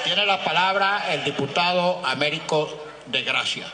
Tiene la palabra el diputado Américo de Gracia.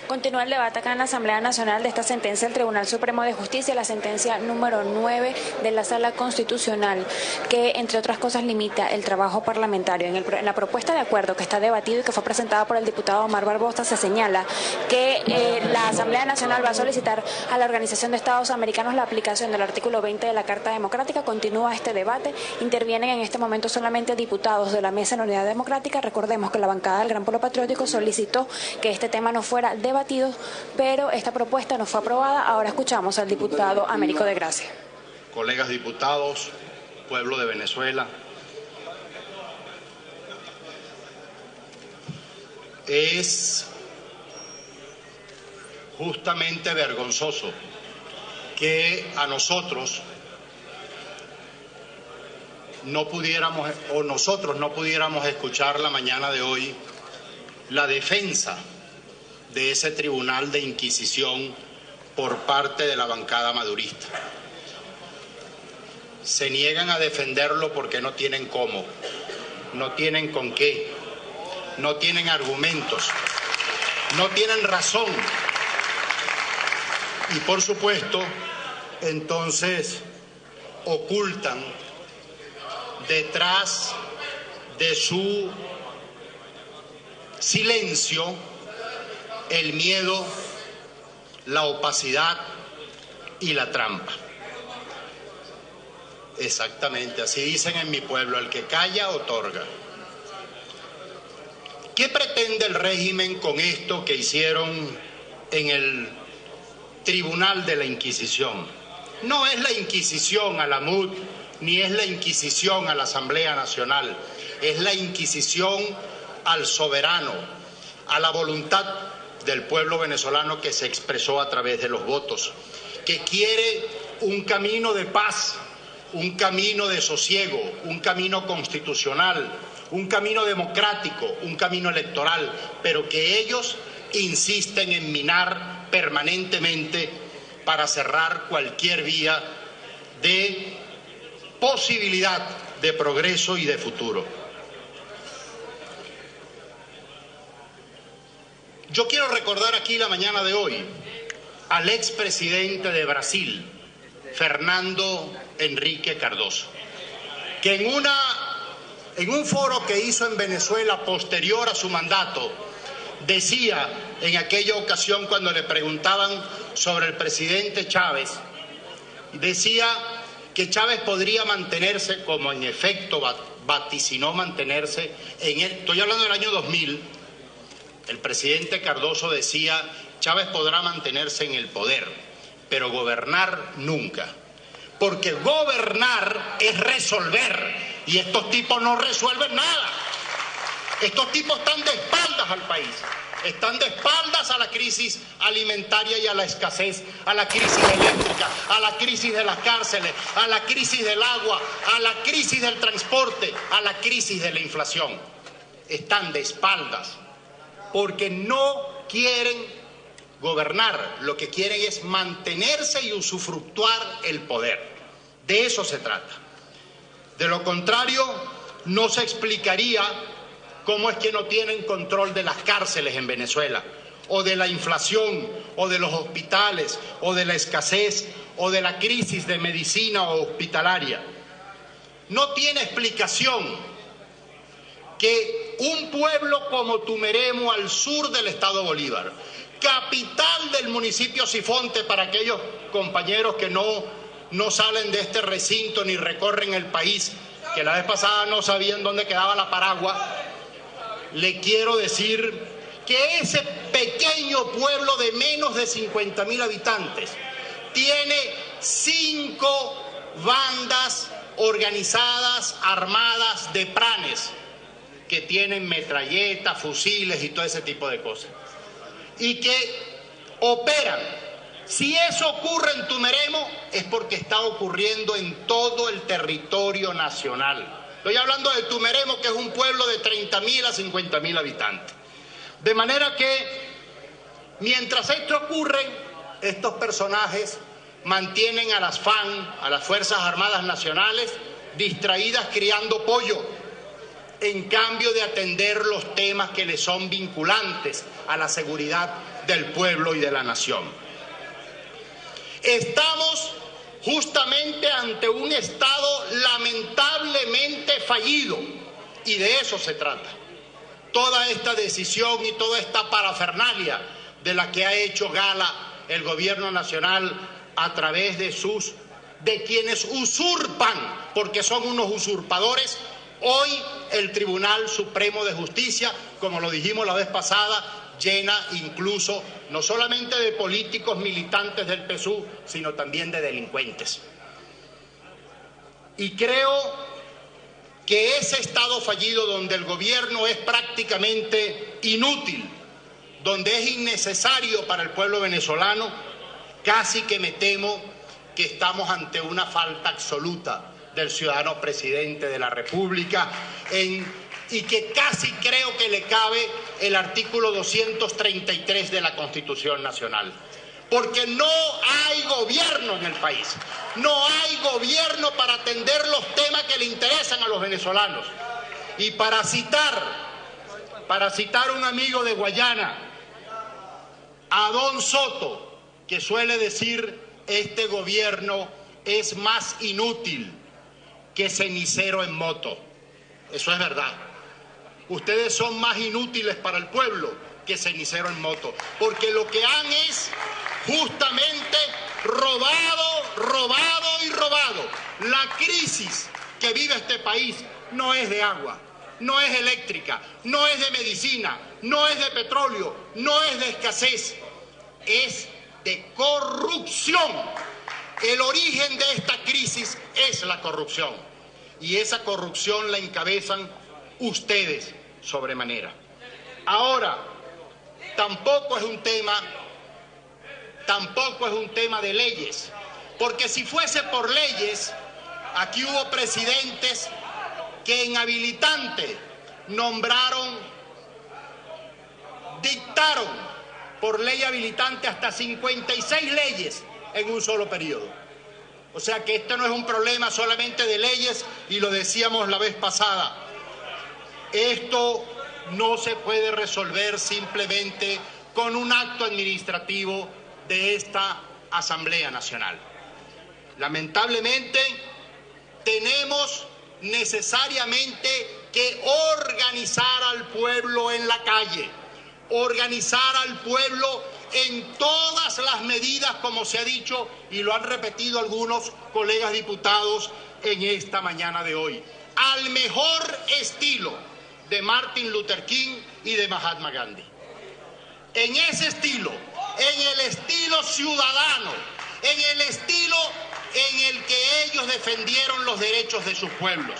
Continúa el debate acá en la Asamblea Nacional de esta sentencia del Tribunal Supremo de Justicia, la sentencia número 9 de la Sala Constitucional, que entre otras cosas limita el trabajo parlamentario. En la propuesta de acuerdo que está debatido y que fue presentada por el diputado Omar Barbosa, se señala que la Asamblea Nacional va a solicitar a la Organización de Estados Americanos la aplicación del artículo 20 de la Carta Democrática. Continúa este debate. Intervienen en este momento solamente diputados de la Mesa en la Unidad Democrática. Recordemos que la bancada del Gran Polo Patriótico solicitó que este tema no fuera debatido, pero esta propuesta no fue aprobada. Ahora escuchamos al diputado Américo de Gracia. Colegas diputados, pueblo de Venezuela, es justamente vergonzoso que a nosotros no pudiéramos escuchar la mañana de hoy la defensa de ese tribunal de inquisición por parte de la bancada madurista. Se niegan a defenderlo porque no tienen cómo, no tienen con qué, no tienen argumentos, no tienen razón. Y por supuesto, entonces ocultan detrás de su silencio el miedo, la opacidad y la trampa. Exactamente, así dicen en mi pueblo, el que calla otorga. ¿Qué pretende el régimen con esto que hicieron en el Tribunal de la Inquisición? No es la Inquisición a la MUD, ni es la Inquisición a la Asamblea Nacional, es la Inquisición al soberano, a la voluntad del pueblo venezolano que se expresó a través de los votos, que quiere un camino de paz, un camino de sosiego, un camino constitucional, un camino democrático, un camino electoral, pero que ellos insisten en minar permanentemente para cerrar cualquier vía de posibilidad de progreso y de futuro. Yo quiero recordar aquí la mañana de hoy al expresidente de Brasil, Fernando Henrique Cardoso, que en un foro que hizo en Venezuela posterior a su mandato, decía en aquella ocasión cuando le preguntaban sobre el presidente Chávez, decía que Chávez podría mantenerse, como en efecto vaticinó mantenerse, estoy hablando del año 2000, el presidente Cardoso decía, Chávez podrá mantenerse en el poder, pero gobernar nunca. Porque gobernar es resolver, y estos tipos no resuelven nada. Estos tipos están de espaldas al país, están de espaldas a la crisis alimentaria y a la escasez, a la crisis eléctrica, a la crisis de las cárceles, a la crisis del agua, a la crisis del transporte, a la crisis de la inflación. Están de espaldas porque no quieren gobernar, lo que quieren es mantenerse y usufructuar el poder. De eso se trata. De lo contrario, no se explicaría cómo es que no tienen control de las cárceles en Venezuela, o de la inflación, o de los hospitales, o de la escasez, o de la crisis de medicina o hospitalaria. No tiene explicación que un pueblo como Tumeremo, al sur del estado Bolívar, capital del municipio Sifonte, para aquellos compañeros que no salen de este recinto ni recorren el país, que la vez pasada no sabían dónde quedaba la Paragua, le quiero decir que ese pequeño pueblo de menos de 50.000 habitantes tiene 5 bandas organizadas, armadas de pranes, que tienen metralletas, fusiles y todo ese tipo de cosas, y que operan. Si eso ocurre en Tumeremo, es porque está ocurriendo en todo el territorio nacional. Estoy hablando de Tumeremo, que es un pueblo de 30.000 a 50.000 habitantes. De manera que Mientras esto ocurre, estos personajes mantienen a las FAN, a las Fuerzas Armadas Nacionales, distraídas criando pollo, en cambio de atender los temas que les son vinculantes a la seguridad del pueblo y de la nación. Estamos justamente ante un Estado lamentablemente fallido, y de eso se trata. Toda esta decisión y toda esta parafernalia de la que ha hecho gala el gobierno nacional a través de quienes usurpan, porque son unos usurpadores. Hoy el Tribunal Supremo de Justicia, como lo dijimos la vez pasada, llena incluso no solamente de políticos militantes del PSUV, sino también de delincuentes. Y creo que ese Estado fallido, donde el gobierno es prácticamente inútil, donde es innecesario para el pueblo venezolano, casi que me temo que estamos ante una falta absoluta del ciudadano presidente de la República, y que casi creo que le cabe el artículo 233 de la Constitución Nacional. Porque no hay gobierno en el país, no hay gobierno para atender los temas que le interesan a los venezolanos. Y para citar a un amigo de Guayana, a Don Soto, que suele decir: este gobierno es más inútil que cenicero en moto. Eso es verdad. Ustedes son más inútiles para el pueblo que cenicero en moto, porque lo que han es justamente robado y robado. La crisis que vive este país no es de agua, no es eléctrica, no es de medicina, no es de petróleo, no es de escasez, es de corrupción. El origen de esta crisis es la corrupción, y esa corrupción la encabezan ustedes sobremanera. Ahora, tampoco es un tema de leyes, porque si fuese por leyes, aquí hubo presidentes que en habilitante dictaron por ley habilitante hasta 56 leyes en un solo periodo. O sea que esto no es un problema solamente de leyes, y lo decíamos la vez pasada. Esto no se puede resolver simplemente con un acto administrativo de esta Asamblea Nacional. Lamentablemente, tenemos necesariamente que organizar al pueblo en la calle, organizar al pueblo en todas las medidas, como se ha dicho y lo han repetido algunos colegas diputados en esta mañana de hoy, al mejor estilo de Martin Luther King y de Mahatma Gandhi. En ese estilo, en el estilo ciudadano, en el estilo en el que ellos defendieron los derechos de sus pueblos.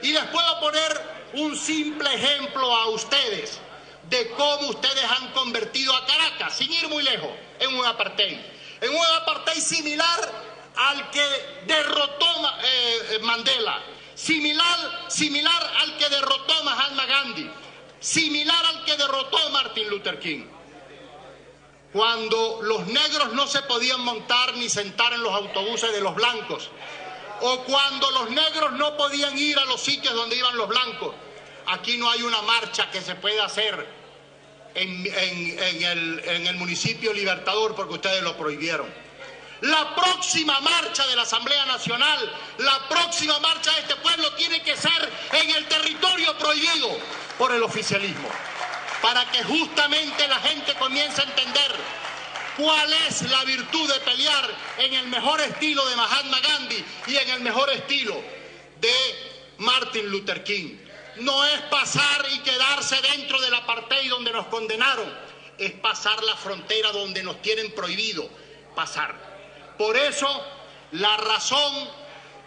Y les puedo poner un simple ejemplo a ustedes de cómo ustedes han convertido a Caracas, sin ir muy lejos, en un apartheid similar al que derrotó Mandela, similar al que derrotó Mahatma Gandhi, similar al que derrotó Martin Luther King. Cuando los negros no se podían montar ni sentar en los autobuses de los blancos, o cuando los negros no podían ir a los sitios donde iban los blancos. Aquí no hay una marcha que se pueda hacer en el municipio Libertador porque ustedes lo prohibieron. La próxima marcha de la Asamblea Nacional, la próxima marcha de este pueblo tiene que ser en el territorio prohibido por el oficialismo, para que justamente la gente comience a entender cuál es la virtud de pelear en el mejor estilo de Mahatma Gandhi y en el mejor estilo de Martin Luther King. No es pasar y quedarse dentro del apartheid donde nos condenaron, es pasar la frontera donde nos tienen prohibido pasar. Por eso, la razón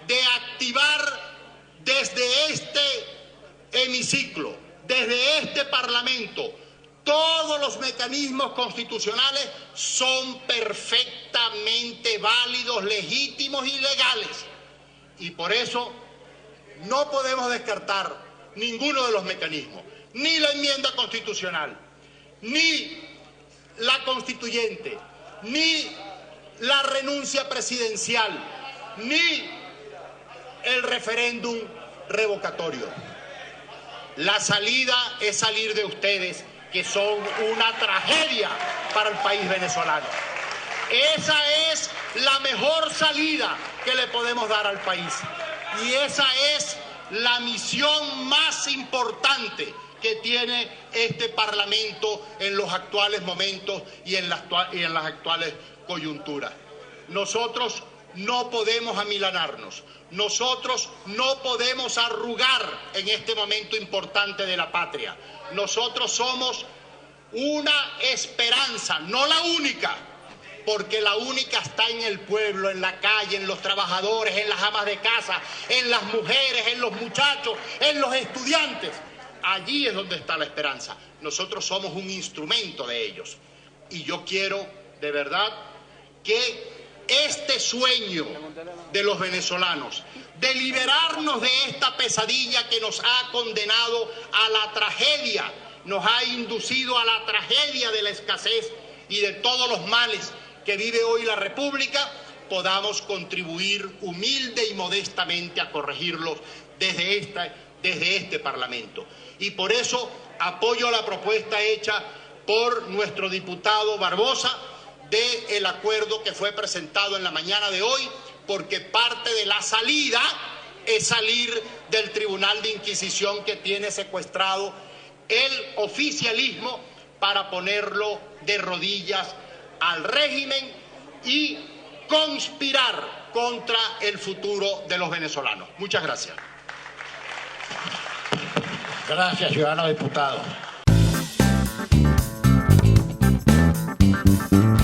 de activar desde este hemiciclo, desde este Parlamento, todos los mecanismos constitucionales son perfectamente válidos, legítimos y legales. Y por eso no podemos descartar ninguno de los mecanismos, ni la enmienda constitucional, ni la constituyente, ni la renuncia presidencial, ni el referéndum revocatorio. La salida es salir de ustedes, que son una tragedia para el país venezolano. Esa es la mejor salida que le podemos dar al país. Y esa es la misión más importante que tiene este Parlamento en los actuales momentos y en las actuales coyunturas. Nosotros no podemos amilanarnos, nosotros no podemos arrugar en este momento importante de la patria. Nosotros somos una esperanza, no la única, porque la única está en el pueblo, en la calle, en los trabajadores, en las amas de casa, en las mujeres, en los muchachos, en los estudiantes. Allí es donde está la esperanza. Nosotros somos un instrumento de ellos. Y yo quiero, de verdad, que este sueño de los venezolanos, de liberarnos de esta pesadilla que nos ha condenado a la tragedia, nos ha inducido a la tragedia de la escasez y de todos los males que vive hoy la República, podamos contribuir humilde y modestamente a corregirlos desde este Parlamento. Y por eso apoyo la propuesta hecha por nuestro diputado Barbosa del acuerdo que fue presentado en la mañana de hoy, porque parte de la salida es salir del Tribunal de Inquisición que tiene secuestrado el oficialismo para ponerlo de rodillas al régimen y conspirar contra el futuro de los venezolanos. Muchas gracias. Gracias, ciudadano diputado.